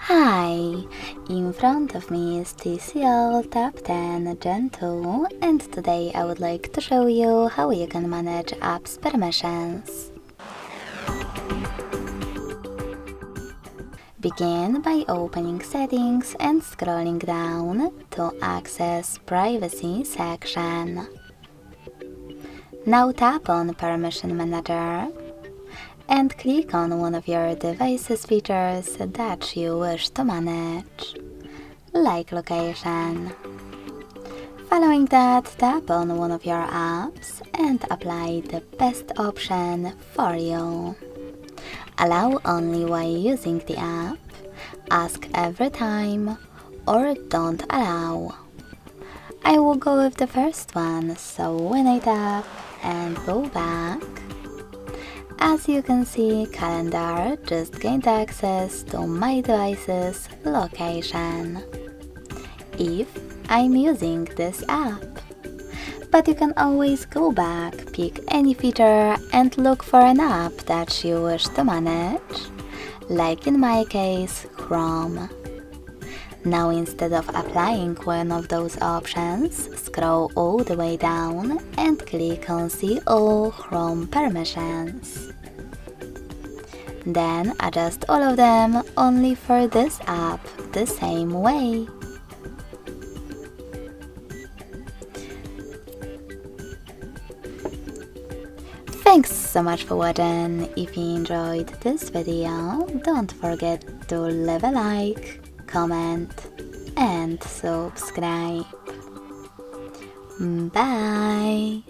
Hi! In front of me is TCL Tab 10 Gen 2, and today I would like to show you how you can manage apps permissions. Begin by opening Settings and scrolling down to access Privacy section. Now tap on Permission Manager and click on one of your device's features that you wish to manage, like location. Following that, tap on one of your apps and apply the best option for you. Allow only while using the app, ask every time, or don't allow. I will go with the first one, so when I tap and go back, as you can see, Calendar just gained access to my device's location if I'm using this app. But you can always go back, pick any feature and look for an app that you wish to manage, like in my case, Chrome. Now instead of applying one of those options, scroll all the way down and click on See All Chrome Permissions. Then adjust all of them only for this app the same way. Thanks so much for watching. If you enjoyed this video, don't forget to leave a like, comment and subscribe. Bye!